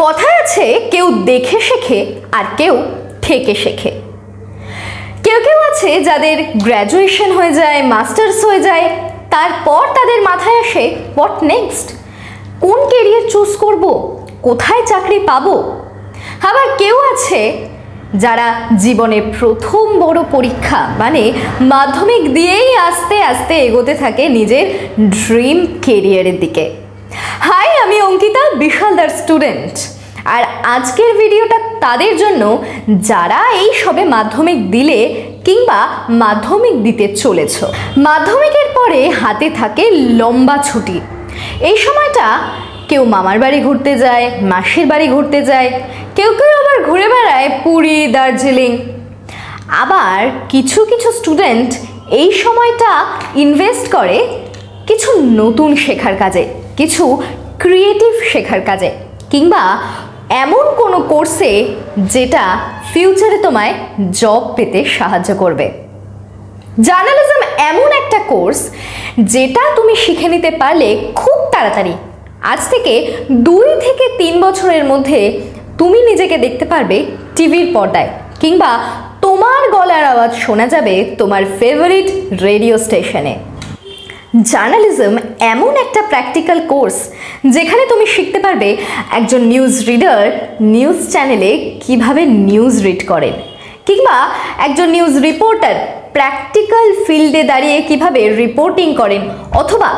কথায় আছে কেউ দেখে শেখে আর কেউ ঠেকে শেখে। কেউ কেউ আছে যাদের গ্র্যাজুয়েশন হয়ে যায়, মাস্টার্স হয়ে যায়, তারপর তাদের মাথায় আসে হোয়াট নেক্সট, কোন কেরিয়ার চুজ করব, কোথায় চাকরি পাবো। আবার কেউ আছে যারা জীবনের প্রথম বড় পরীক্ষা মানে মাধ্যমিক দিয়েই আস্তে আস্তে এগোতে থাকে নিজের ড্রিম কেরিয়ারের দিকে। হাই, আমি অঙ্কিতা, বিশালদার স্টুডেন্ট। আর আজকের ভিডিওটা তাদের জন্য যারা এই সবে মাধ্যমিক দিলে কিংবা মাধ্যমিক দিতে চলেছ। মাধ্যমিকের পরে হাতে থাকে লম্বা ছুটি। এই সময়টা কেউ মামার বাড়ি ঘুরতে যায়, মাসির বাড়ি ঘুরতে যায়, কেউ কেউ আবার ঘুরে বেড়ায় পুরী, দার্জিলিং। আবার কিছু কিছু স্টুডেন্ট এই সময়টা ইনভেস্ট করে কিছু নতুন শেখার কাজে, কিছু ক্রিয়েটিভ শেখার কাজে, কিংবা এমন কোনো কোর্সে যেটা ফিউচারে তোমায় জব পেতে সাহায্য করবে। জার্নালিজম এমন একটা কোর্স যেটা তুমি শিখে নিতে পারলে খুব তাড়াতাড়ি, আজ থেকে 2 থেকে 3 বছরের মধ্যে তুমি নিজেকে দেখতে পারবে টিভির পর্দায়, কিংবা তোমার গলার আওয়াজ শোনা যাবে তোমার ফেভারিট রেডিও স্টেশনে। জার্নালিজম এমন একটা প্র্যাকটিক্যাল কোর্স যেখানে তুমি শিখতে পারবে একজন নিউজ রিডার নিউজ চ্যানেলে কিভাবে নিউজ রিড করেন, কিংবা একজন নিউজ রিপোর্টার প্র্যাকটিক্যাল ফিল্ডে দাঁড়িয়ে কিভাবে রিপোর্টিং করেন, অথবা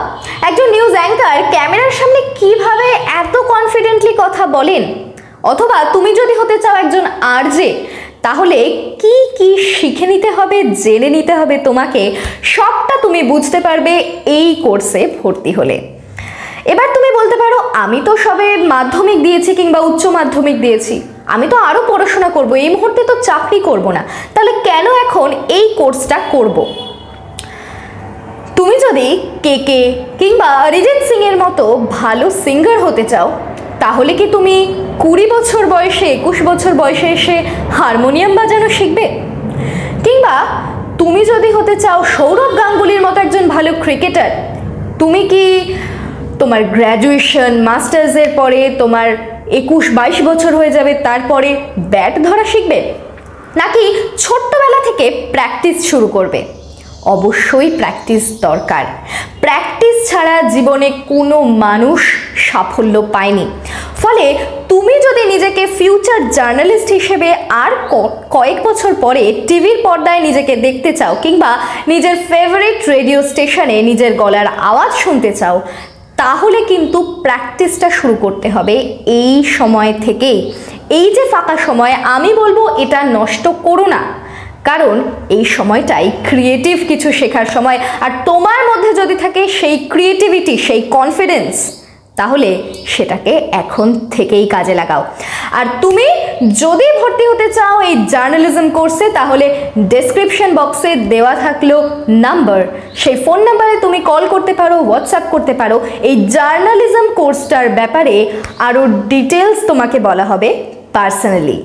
একজন নিউজ অ্যাঙ্কার ক্যামেরার সামনে কিভাবে এত কনফিডেন্টলি কথা বলেন, অথবা তুমি যদি হতে চাও একজন আরজে, তাহলে কি কি শিখে নিতে হবে, জেনে নিতে হবে তোমাকে, সবটা তুমি বুঝতে পারবে এই কোর্সে ভর্তি হলে। এবার তুমি বলতে পারো, আমি তো সবে মাধ্যমিক দিয়েছি কিংবা উচ্চ মাধ্যমিক দিয়েছি, আমি তো আরও পড়াশোনা করব, এই মুহূর্তে তো চাকরি করব না, তাহলে কেন এখন এই কোর্সটা করব? তুমি যদি কেকে কিংবা অরিজিৎ সিং এর মতো ভালো সিঙ্গার হতে চাও, তাহলে কি তুমি 20 বছর বয়সে, 21 বছর বয়সে এসে হারমোনিয়াম বাজানো শিখবে? কিংবা তুমি যদি হতে চাও সৌরভ গাঙ্গুলির মতো একজন ভালো ক্রিকেটার, তুমি কি তোমার গ্র্যাজুয়েশন, মাস্টার্সের পরে তোমার 21-22 বছর হয়ে যাবে, তারপরে ব্যাট ধরা শিখবে? নাকি ছোট্টবেলা থেকে প্র্যাকটিস শুরু করবে? অবশ্যই প্র্যাকটিস দরকার। প্র্যাকটিস ছাড়া জীবনে কোনো মানুষ সাফল্য পায়নি। ফলে তুমি যদি নিজেকে ফিউচার জার্নালিস্ট হিসেবে আর কয়েক বছর পরে টিভির পর্দায় নিজেকে দেখতে চাও, কিংবা নিজের ফেভারিট রেডিও স্টেশনে নিজের গলার আওয়াজ শুনতে চাও, তাহলে কিন্তু প্র্যাকটিসটা শুরু করতে হবে এই সময় থেকেই। এই যে ফাঁকা সময়, আমি বলবো এটা নষ্ট করো না, কারণ এই সময়টাই ক্রিয়েটিভ কিছু শেখার সময়। আর তোমার মধ্যে যদি থাকে সেই ক্রিয়েটিভিটি, সেই কনফিডেন্স, তাহলে সেটাকে এখন থেকেই কাজে লাগাও। আর তুমি যদি ভর্তি হতে চাও এই জার্নালিজম কোর্সে, তাহলে ডেসক্রিপশন বক্সে দেওয়া থাকলো নাম্বার, সেই ফোন নাম্বারে তুমি কল করতে পারো, হোয়াটসঅ্যাপ করতে পারো। এই জার্নালিজম কোর্সটার ব্যাপারে আরও ডিটেলস তোমাকে বলা হবে পার্সোনালি।